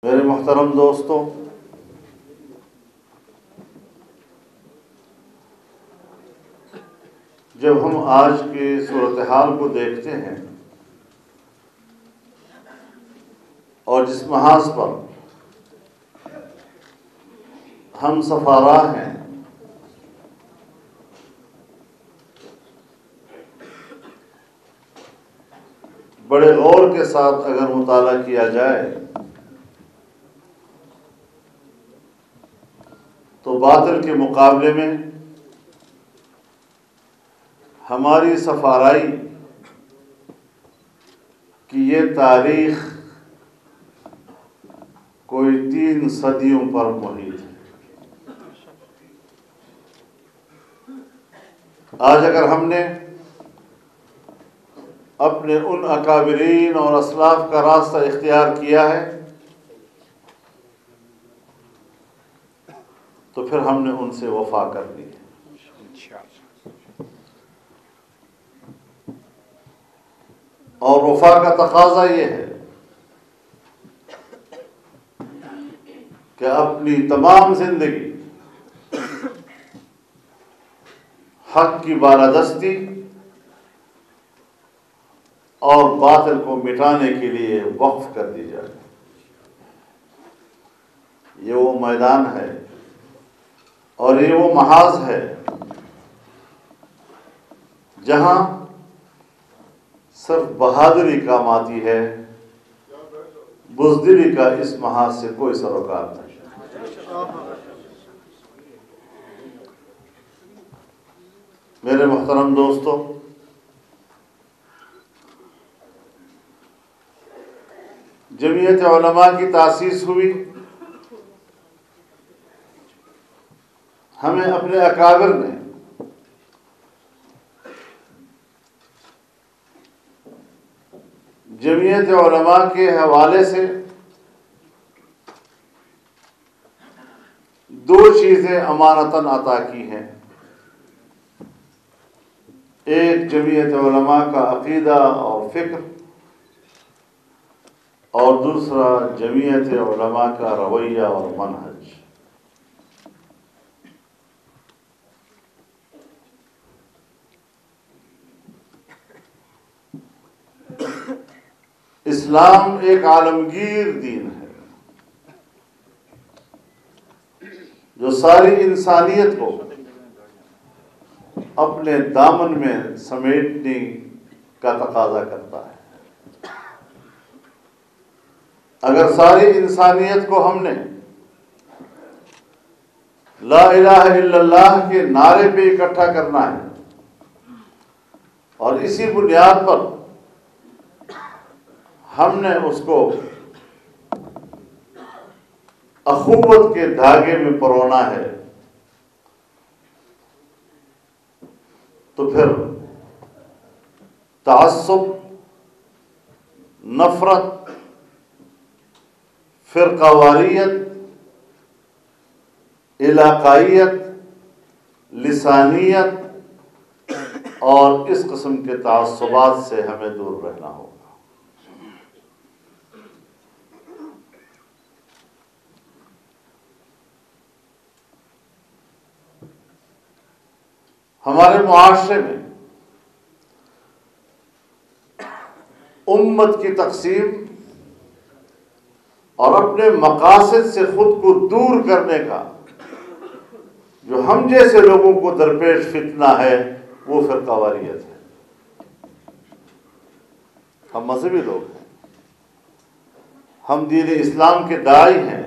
میرے محترم دوستوں، جب ہم آج کی صورتحال کو دیکھتے ہیں اور جس محاذ پر ہم سفارا ہیں، بڑے غور کے ساتھ اگر مطالعہ کیا جائے تو باطل کے مقابلے میں ہماری سفارائی کی یہ تاریخ کوئی 3 صدیوں پر محیط ہے۔ آج اگر ہم نے اپنے ان اکابرین اور اسلاف کا راستہ اختیار کیا ہے تو پھر ہم نے ان سے وفا کر لی ہے۔ اور وفا کا تقاضا یہ ہے کہ اپنی تمام زندگی حق کی بالادستی اور باطل کو مٹانے کے لیے وقف کر دی جائے۔ یہ وہ میدان ہے اور یہ وہ محاذ ہے جہاں صرف بہادری کام آتی ہے، بزدلی کا اس محاذ سے کوئی سروکار نہیں۔ میرے محترم دوستو، جمعیت علماء کی تاسیس ہوئی، ہمیں اپنے اکابر نے جمعیت علماء کے حوالے سے 2 چیزیں امانتاً عطا کی ہیں۔ ایک جمعیت علماء کا عقیدہ اور فکر، اور دوسرا جمعیت علماء کا رویہ اور منہج۔ اسلام ایک عالمگیر دین ہے جو ساری انسانیت کو اپنے دامن میں سمیٹنے کا تقاضا کرتا ہے۔ اگر ساری انسانیت کو ہم نے لا الہ الا اللہ کے نعرے پہ اکٹھا کرنا ہے اور اسی بنیاد پر ہم نے اس کو اخوت کے دھاگے میں پرونا ہے، تو پھر تعصب، نفرت، فرقہ واریت، علاقائیت، لسانیت اور اس قسم کے تعصبات سے ہمیں دور رہنا ہوگا۔ ہمارے معاشرے میں امت کی تقسیم اور اپنے مقاصد سے خود کو دور کرنے کا جو ہم جیسے لوگوں کو درپیش فتنہ ہے وہ فرقہ واریت ہے۔ ہم مذہبی لوگ ہیں، ہم دین اسلام کے داعی ہیں،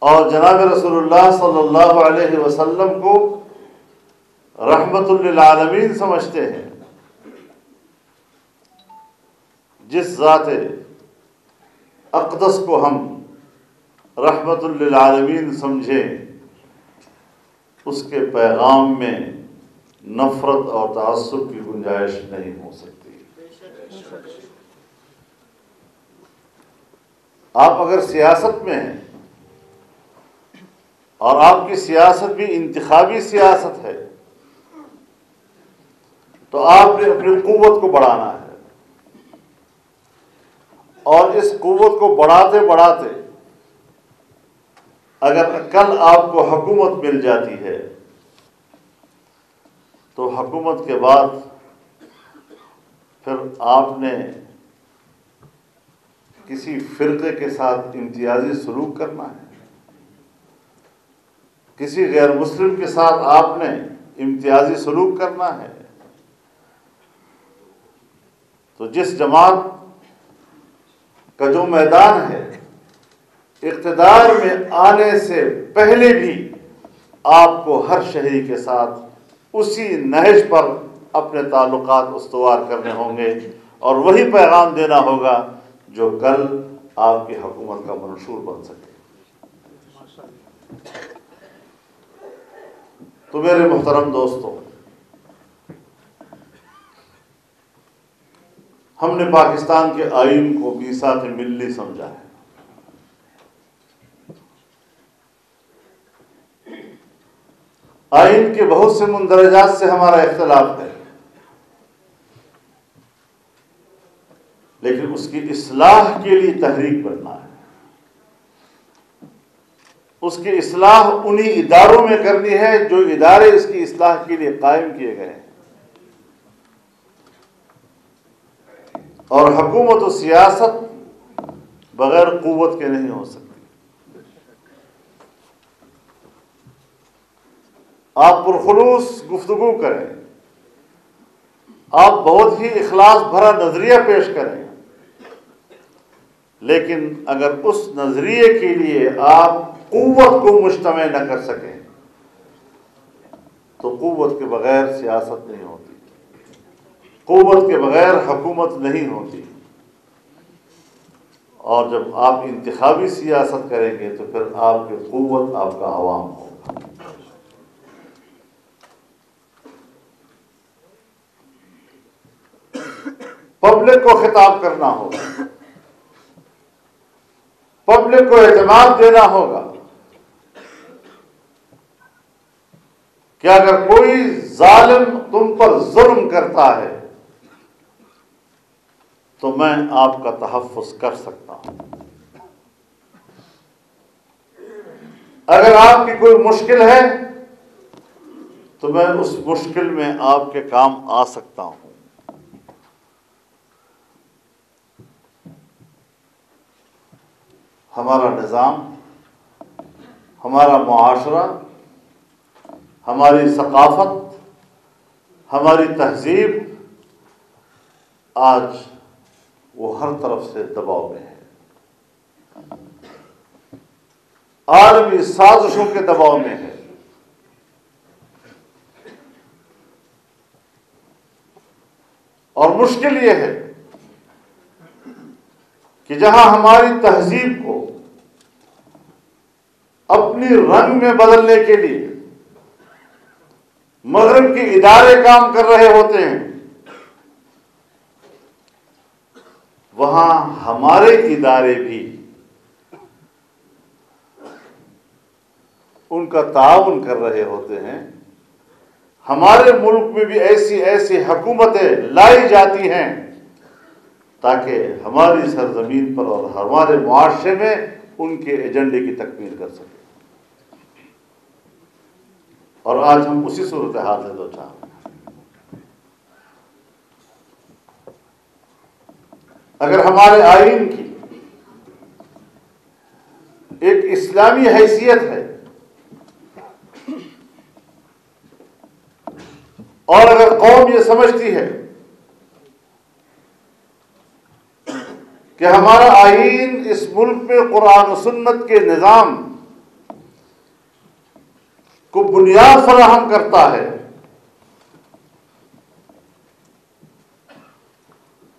اور جناب رسول اللہ صلی اللہ علیہ وسلم کو رحمت للعالمین سمجھتے ہیں۔ جس ذات اقدس کو ہم رحمت للعالمین سمجھیں، اس کے پیغام میں نفرت اور تعصب کی گنجائش نہیں ہو سکتی۔ آپ اگر سیاست میں ہیں اور آپ کی سیاست بھی انتخابی سیاست ہے تو آپ نے اپنی قوت کو بڑھانا ہے، اور اس قوت کو بڑھاتے بڑھاتے اگر کل آپ کو حکومت مل جاتی ہے تو حکومت کے بعد پھر آپ نے کسی فرقے کے ساتھ امتیازی سلوک کرنا ہے، کسی غیر مسلم کے ساتھ آپ نے امتیازی سلوک کرنا ہے، تو جس جماعت کا جو میدان ہے اقتدار میں آنے سے پہلے بھی آپ کو ہر شہری کے ساتھ اسی نہج پر اپنے تعلقات استوار کرنے ہوں گے اور وہی پیغام دینا ہوگا جو کل آپ کی حکومت کا منشور بن سکے۔ تو میرے محترم دوستو، ہم نے پاکستان کے آئین کو میثاق ملی سمجھا ہے۔ آئین کے بہت سے مندرجات سے ہمارا اختلاف ہے، لیکن اس کی اصلاح کے لیے تحریک بننا ہے۔ اس کی اصلاح انہی اداروں میں کرنی ہے جو ادارے اس کی اصلاح کے لیے قائم کیے گئے ہیں، اور حکومت و سیاست بغیر قوت کے نہیں ہو سکتی۔ آپ پرخلوص گفتگو کریں، آپ بہت ہی اخلاص بھرا نظریہ پیش کریں، لیکن اگر اس نظریے کے لیے آپ قوت کو مجتمع نہ کر سکیں تو قوت کے بغیر سیاست نہیں ہوتی، قوت کے بغیر حکومت نہیں ہوتی، اور جب آپ انتخابی سیاست کریں گے تو پھر آپ کی قوت آپ کا عوام ہوگا۔ پبلک کو خطاب کرنا ہوگا، پبلک کو اعتماد دینا ہوگا کہ اگر کوئی ظالم تم پر ظلم کرتا ہے تو میں آپ کا تحفظ کر سکتا ہوں، اگر آپ کی کوئی مشکل ہے تو میں اس مشکل میں آپ کے کام آ سکتا ہوں۔ ہمارا نظام، ہمارا معاشرہ، ہماری ثقافت، ہماری تہذیب آج وہ ہر طرف سے دباؤ میں ہے، عالمی سازشوں کے دباؤ میں ہے، اور مشکل یہ ہے کہ جہاں ہماری تہذیب کو اپنی رنگ میں بدلنے کے لیے مغرب کے ادارے کام کر رہے ہوتے ہیں، وہاں ہمارے ادارے بھی ان کا تعاون کر رہے ہوتے ہیں۔ ہمارے ملک میں بھی ایسی ایسی حکومتیں لائی جاتی ہیں تاکہ ہماری سرزمین پر اور ہمارے معاشرے میں ان کے ایجنڈے کی تکمیل کر سکیں، اور آج ہم اسی صورتحال سے دوچار ہیں۔ اگر ہمارے آئین کی ایک اسلامی حیثیت ہے اور اگر قوم یہ سمجھتی ہے کہ ہمارا آئین اس ملک میں قرآن و سنت کے نظام کو بنیاد فراہم کرتا ہے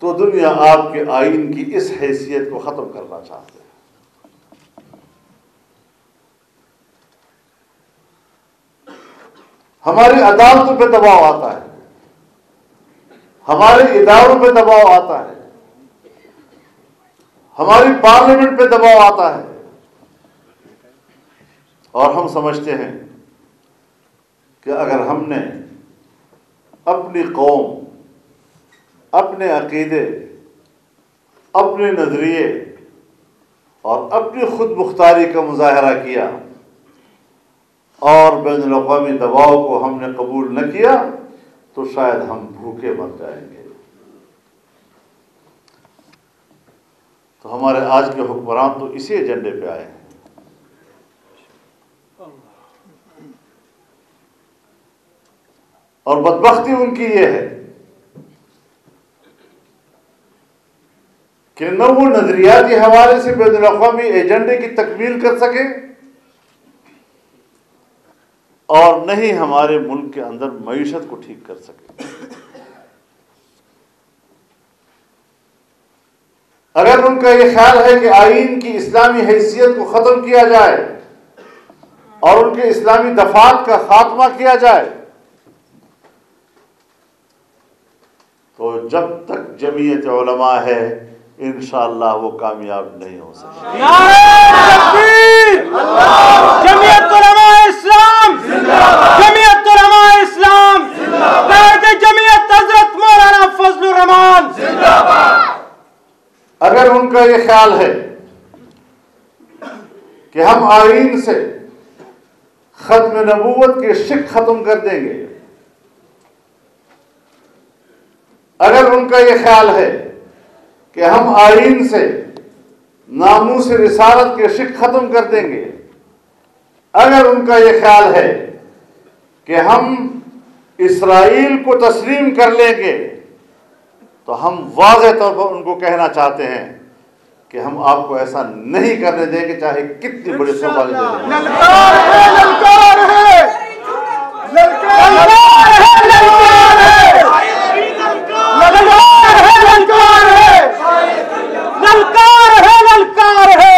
تو دنیا آپ کے آئین کی اس حیثیت کو ختم کرنا چاہتے ہیں۔ ہماری عدالتوں پہ دباؤ آتا ہے، ہمارے اداروں پہ دباؤ آتا ہے، ہماری پارلیمنٹ پہ دباؤ آتا ہے، اور ہم سمجھتے ہیں کہ اگر ہم نے اپنی قوم، اپنے عقیدے، اپنے نظریے اور اپنی خود مختاری کا مظاہرہ کیا اور بین الاقوامی دباؤ کو ہم نے قبول نہ کیا تو شاید ہم بھوکے مر جائیں گے۔ تو ہمارے آج کے حکمران تو اسی ایجنڈے پہ آئے ہیں۔ اور بدبختی ان کی یہ ہے کہ نہ وہ نظریاتی حوالے سے بین الاقوامی ایجنڈے کی تکمیل کر سکے اور نہ ہی ہمارے ملک کے اندر معیشت کو ٹھیک کر سکے۔ اگر ان کا یہ خیال ہے کہ آئین کی اسلامی حیثیت کو ختم کیا جائے اور ان کے اسلامی دفعات کا خاتمہ کیا جائے تو جب تک جمعیت علماء ہے انشاءاللہ وہ کامیاب نہیں ہو سکتے۔ نعرہ تکبیر! جمعیت علماء اسلام! جمعیت علماء اسلام! قائد جمعیت حضرت مولانا فضل الرحمان! اگر ان کا یہ خیال ہے کہ ہم آئین سے ختم نبوت کے شک ختم کر دیں گے، اگر ان کا یہ خیال ہے کہ ہم آئین سے ناموس رسالت کے شک ختم کر دیں گے، اگر ان کا یہ خیال ہے کہ ہم اسرائیل کو تسلیم کر لیں گے تو ہم واضح طور پر ان کو کہنا چاہتے ہیں کہ ہم آپ کو ایسا نہیں کرنے دیں گے چاہے کتنی بڑی قربانی دے دیں۔ للکار ہے، للکار ہے، للکار ہے، للکار ہے، للکار ہے، للکار ہے، للکار ہے، للکار ہے،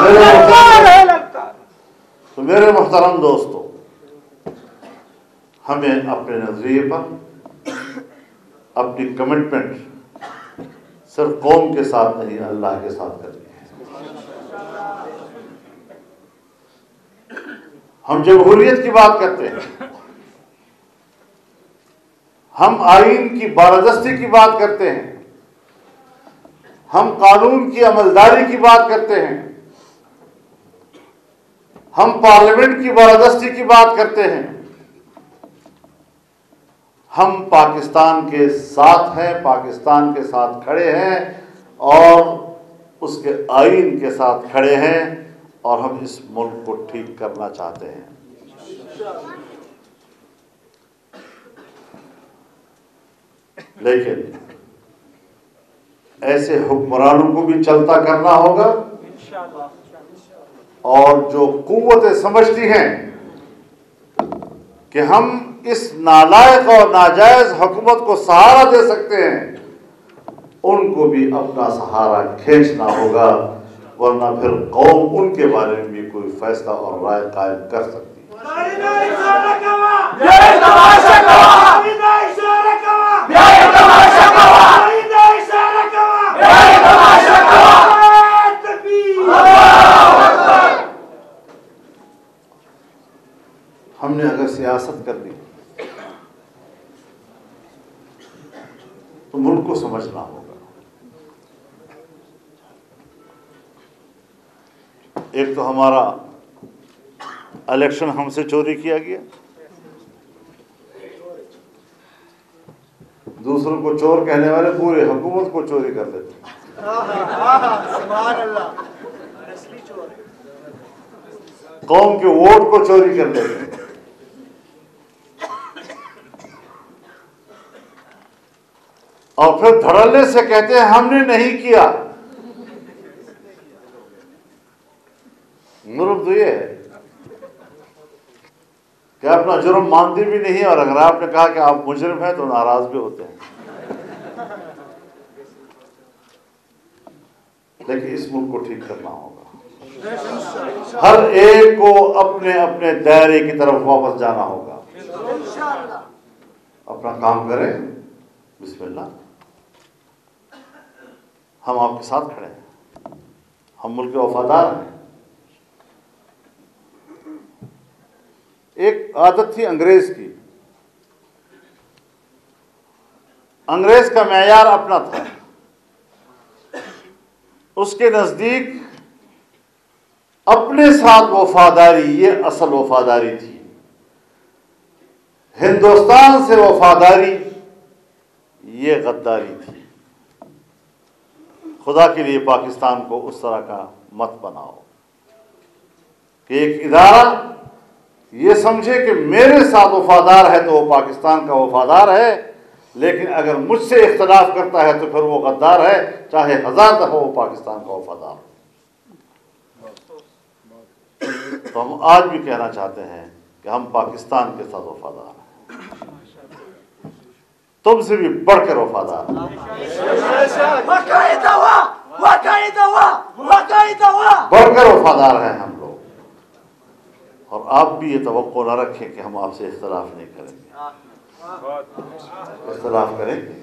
للکار ہے، للکار۔ تو میرے محترم دوستو، ہمیں اپنے نظریے پر اپنی کمٹمنٹ صرف قوم کے ساتھ نہیں اللہ کے ساتھ کرنی ہے۔ ہم جمہوریت کی بات کرتے ہیں، ہم آئین کی بالادستی کی بات کرتے ہیں، ہم قانون کی عملداری کی بات کرتے ہیں، ہم پارلیمنٹ کی بالادستی کی بات کرتے ہیں، ہم پاکستان کے ساتھ ہیں، پاکستان کے ساتھ کھڑے ہیں اور اس کے آئین کے ساتھ کھڑے ہیں اور ہم اس ملک کو ٹھیک کرنا چاہتے ہیں۔ لیکن ایسے حکمرانوں کو بھی چلتا کرنا ہوگا اور جو قوتیں سمجھتی ہیں کہ ہم اس نالائق اور ناجائز حکومت کو سہارا دے سکتے ہیں، ان کو بھی اپنا سہارا کھینچنا ہوگا، ورنہ پھر قوم ان کے بارے میں بھی کوئی فیصلہ اور رائے قائم کر سکتی ہے۔ ہم نے اگر سیاست کر لی تو ملک کو سمجھنا ہوگا۔ ایک تو ہمارا الیکشن ہم سے چوری کیا گیا، دوسروں کو چور کہنے والے پورے حکومت کو چوری کر دیتے ہیں، قوم کے ووٹ کو چوری کر دیتے ہیں، اور پھر دھڑلے سے کہتے ہیں ہم نے نہیں کیا۔ جرم تو یہ ہے کہ اپنا جرم مانتے بھی نہیں، اور اگر آپ نے کہا کہ آپ مجرم ہیں تو ناراض بھی ہوتے ہیں۔ لیکن اس ملک کو ٹھیک کرنا ہوگا، ہر ایک کو اپنے اپنے دائرے کی طرف واپس جانا ہوگا۔ اپنا کام کریں، بسم اللہ، ہم آپ کے ساتھ کھڑے ہیں، ہم ملک کے وفادار ہیں۔ ایک عادت تھی انگریز کی، انگریز کا معیار اپنا تھا، اس کے نزدیک اپنے ساتھ وفاداری یہ اصل وفاداری تھی، ہندوستان سے وفاداری یہ غداری تھی۔ خدا کے لیے پاکستان کو اس طرح کا مت بناؤ کہ ایک ادارہ یہ سمجھے کہ میرے ساتھ وفادار ہے تو وہ پاکستان کا وفادار ہے، لیکن اگر مجھ سے اختلاف کرتا ہے تو پھر وہ غدار ہے، چاہے 1000 دفعہ وہ پاکستان کا وفادار ہو۔ تو ہم آج بھی کہنا چاہتے ہیں کہ ہم پاکستان کے ساتھ وفادار ہیں، تم سے بھی بڑھ کر وفادار ہیں۔ بڑھ کر وفادار ہیں ہم لوگ، اور آپ بھی یہ توقع نہ رکھیں کہ ہم آپ سے اختلاف نہیں کریں گے۔ اختلاف کریں گے،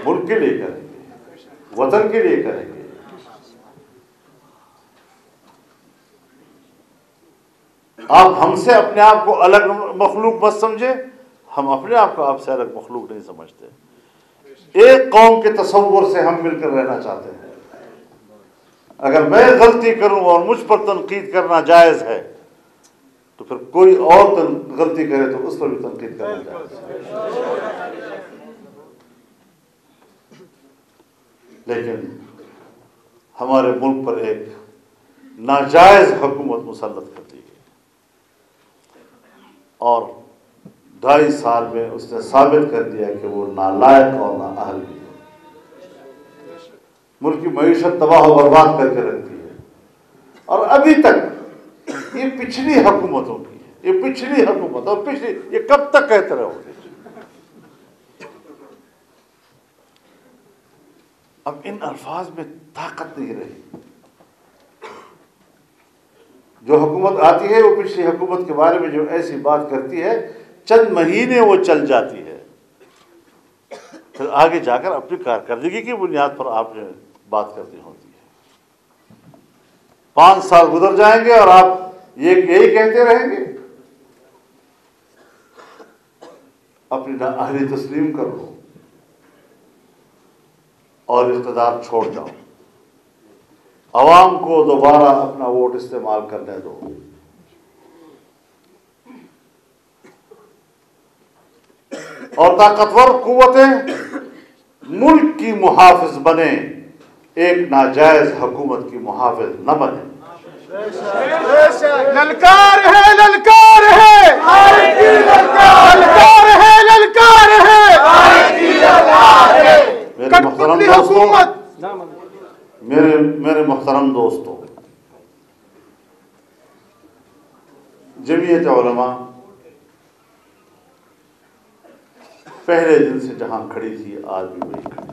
ملک کے لیے کریں گے، وطن کے لیے کریں گے۔ آپ ہم سے اپنے آپ کو الگ مخلوق مت سمجھے، ہم اپنے آپ کو آپ سے الگ مخلوق نہیں سمجھتے۔ ایک قوم کے تصور سے ہم مل کر رہنا چاہتے ہیں۔ اگر میں غلطی کروں اور مجھ پر تنقید کرنا جائز ہے تو پھر کوئی اور غلطی کرے تو اس پر بھی تنقید کرنا جائز ہے۔ لیکن ہمارے ملک پر ایک ناجائز حکومت مسلط کر دی گئی، اور 2.5 سال میں اس نے ثابت کر دیا کہ وہ نالائق اور نااہل بھی ہے۔ ملک کی معیشت تباہ و برباد کر کے رکھتی ہے، اور ابھی تک یہ پچھلی حکومتوں کی ہے، یہ پچھلی حکومت، اور پچھلی یہ کب تک کہتے رہو گے؟ اب ان الفاظ میں طاقت نہیں رہی۔ جو حکومت آتی ہے وہ پچھلی حکومت کے بارے میں جو ایسی بات کرتی ہے، چند مہینے وہ چل جاتی ہے، پھر آگے جا کر اپنی کارکردگی کی بنیاد پر آپ نے بات کرنی ہوتی ہے۔ 5 سال گزر جائیں گے اور آپ یہی کہتے رہیں گے۔ اپنی نااہلی تسلیم کر لو اور اقتدار چھوڑ جاؤ، عوام کو دوبارہ اپنا ووٹ استعمال کرنے دو۔ اور طاقتور قوتیں ملک کی محافظ بنے، ایک ناجائز حکومت کی محافظ نہ بنے۔ للکار ہے، للکار ہے، للکار ہے، للکار ہے۔ میرے محترم دوستوں، میرے محترم دوستوں، جمعیت علماء پہلے دن سے جہاں کھڑی تھی آج بھی وہی کھڑی ہے۔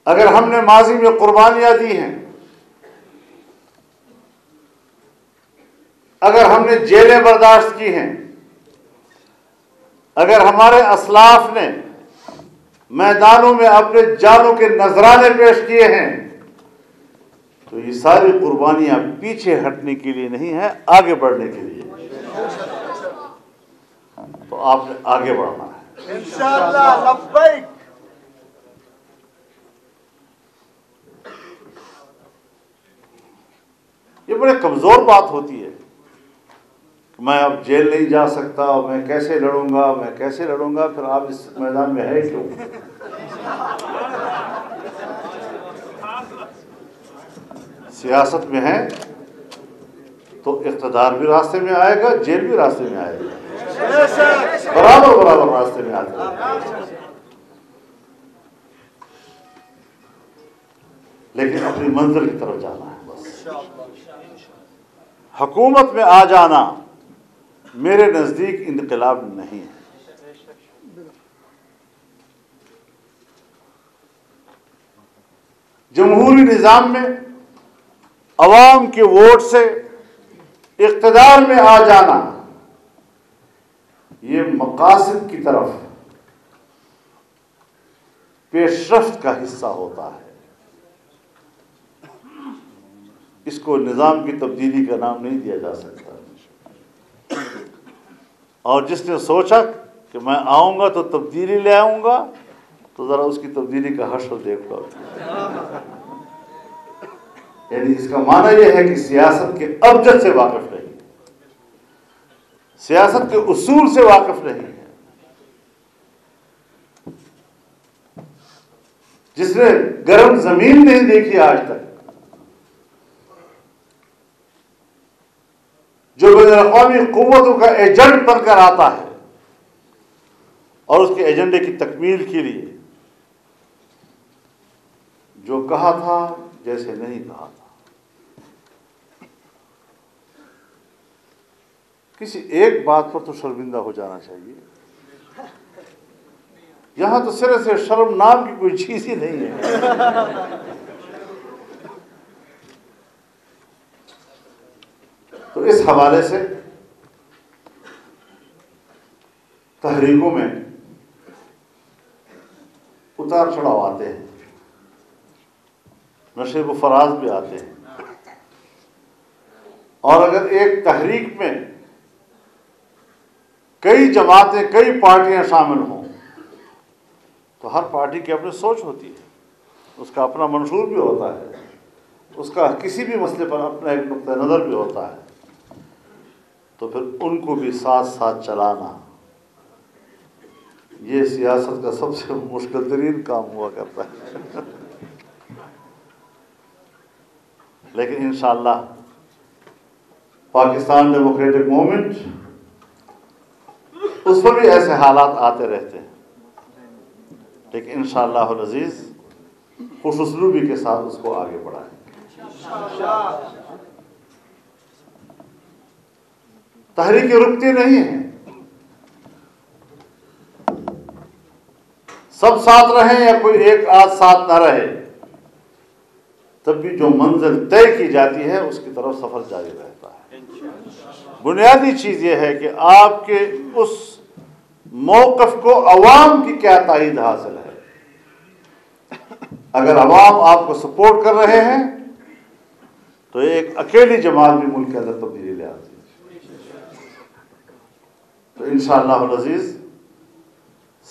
اگر ہم نے ماضی میں قربانیاں دی ہیں، اگر ہم نے جیلیں برداشت کی ہیں، اگر ہمارے اسلاف نے میدانوں میں اپنے جانوں کے نذرانے پیش کیے ہیں، تو یہ ساری قربانیاں پیچھے ہٹنے کے لیے نہیں ہیں، آگے بڑھنے کے لیے۔ تو آپ نے آگے بڑھنا ہے انشاءاللہ۔ لبیک۔ یہ بڑے کمزور بات ہوتی ہے کہ میں اب جیل نہیں جا سکتا، میں کیسے لڑوں گا، میں کیسے لڑوں گا۔ پھر آپ اس میدان میں ہے کیوں؟ سیاست میں ہے تو اقتدار بھی راستے میں آئے گا، جیل بھی راستے میں آئے گا، برابر راستے میں آتے ہیں۔ لیکن اپنی منزل کی طرف جانا ہے بس۔ حکومت میں آ جانا میرے نزدیک انقلاب نہیں ہے۔ جمہوری نظام میں عوام کے ووٹ سے اقتدار میں آ جانا یہ مقاصد کی طرف پیش رفت کا حصہ ہوتا ہے۔ اس کو نظام کی تبدیلی کا نام نہیں دیا جا سکتا۔ اور جس نے سوچا کہ میں آؤں گا تو تبدیلی لے آؤں گا، تو ذرا اس کی تبدیلی کا حشر دیکھ لو. یعنی اس کا معنی یہ ہے کہ سیاست کے ابجد سے واقف نہیں، سیاست کے اصول سے واقف نہیں ہے. جس نے گرم زمین نہیں دیکھی آج تک، جو بین الاقوامی قوتوں کا ایجنٹ بن کر آتا ہے اور اس کے ایجنڈے کی تکمیل کے لیے جو کہا تھا جیسے نہیں کہا تھا. کسی ایک بات پر تو شرمندہ ہو جانا چاہیے. یہاں تو سرے سے شرم نام کی کوئی چیز ہی نہیں ہے. تو اس حوالے سے تحریکوں میں اتار چڑھاؤ آتے ہیں، نشیب و فراز بھی آتے ہیں. اور اگر ایک تحریک میں کئی جماعتیں، کئی پارٹیاں شامل ہوں تو ہر پارٹی کی اپنی سوچ ہوتی ہے، اس کا اپنا منشور بھی ہوتا ہے، اس کا کسی بھی مسئلے پر اپنا ایک نقطہ نظر بھی ہوتا ہے. تو پھر ان کو بھی ساتھ ساتھ چلانا یہ سیاست کا سب سے مشکل ترین کام ہوا کرتا ہے. لیکن انشاءاللہ پاکستان ڈیموکریٹک موومنٹ، اس پر بھی ایسے حالات آتے رہتے ہیں، لیکن انشاءاللہ العزیز خوش اسلوبی کے ساتھ اس کو آگے بڑھائیں. تحریکیں رکتی نہیں ہیں، سب ساتھ رہیں یا کوئی ایک آدھ ساتھ نہ رہے، تب بھی جو منزل طے کی جاتی ہے اس کی طرف سفر جاری رہتا ہے. بنیادی چیز یہ ہے کہ آپ کے اس موقف کو عوام کی کیا تائید حاصل ہے. اگر عوام آپ کو سپورٹ کر رہے ہیں تو ایک اکیلی جماعت بھی ملک کے اندر تبدیلی لے آتی ہے. تو انشاءاللہ العزیز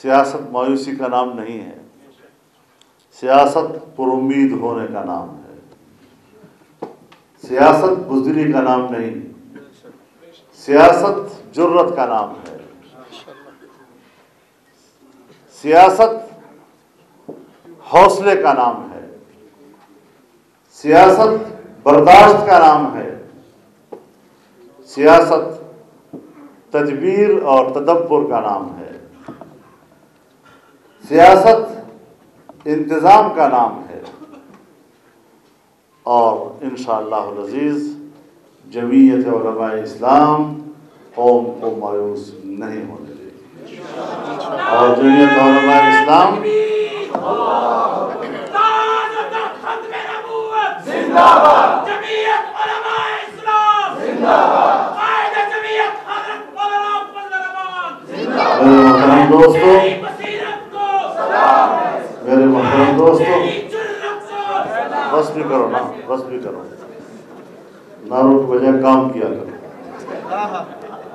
سیاست مایوسی کا نام نہیں ہے، سیاست پر امید ہونے کا نام ہے. سیاست بزدلی کا نام نہیں، سیاست جرت کا نام ہے. سیاست حوصلے کا نام ہے، سیاست برداشت کا نام ہے، سیاست تدبیر اور تدبر کا نام ہے، سیاست انتظام کا نام ہے. اور انشاءاللہ العزیز جمعیت علماء اسلام قوم کو مایوس نہیں ہونے دے گی. اور جمعیت علماء اسلام میرے محترم دوستوں بس بھی کرو نا، بس بھی کرو، نعروں کی بجائے کام کیا کرو.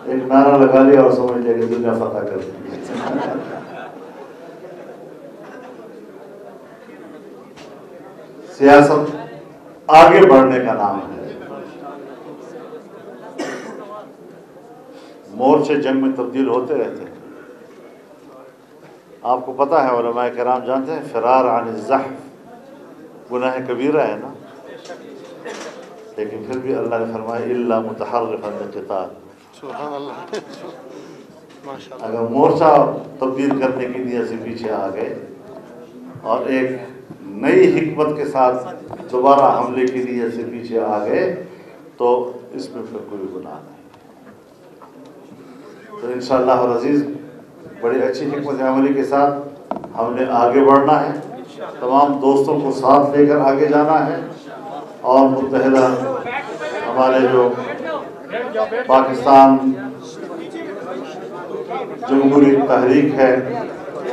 ایک نعرہ لگا لیا اور سمجھ لیا کہ دنیا فتح کر دی. سیاست آگے بڑھنے کا نام ہے. مورچے جنگ میں تبدیل ہوتے رہتے ہیں. آپ کو پتہ ہے، علماء کرام جانتے ہیں، فرار عن الزحف گناہ کبیرہ ہے نا، لیکن پھر بھی اللہ نے فرمایا الا متحرفا للقتال. اگر مورچہ تبدیل کرنے کی نیت سے پیچھے آ گئے اور ایک نئی حکمت کے ساتھ دوبارہ حملے کی نیت سے پیچھے آ گئے تو اس میں پھر کوئی گناہ نہیں. تو انشاءاللہ العزیز بڑی اچھی حکمت عملی کے ساتھ ہم نے آگے بڑھنا ہے، تمام دوستوں کو ساتھ لے کر آگے جانا ہے، اور متحدہ ہمارے جو پاکستان جمہوری تحریک ہے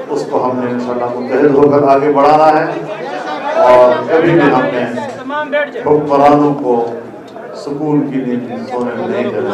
اس کو ہم نے انشاءاللہ متحد ہو کر آگے بڑھانا ہے، اور کبھی بھی ہم نے حکمرانوں کو سکون کی نیند سونے میں نہیں دینا.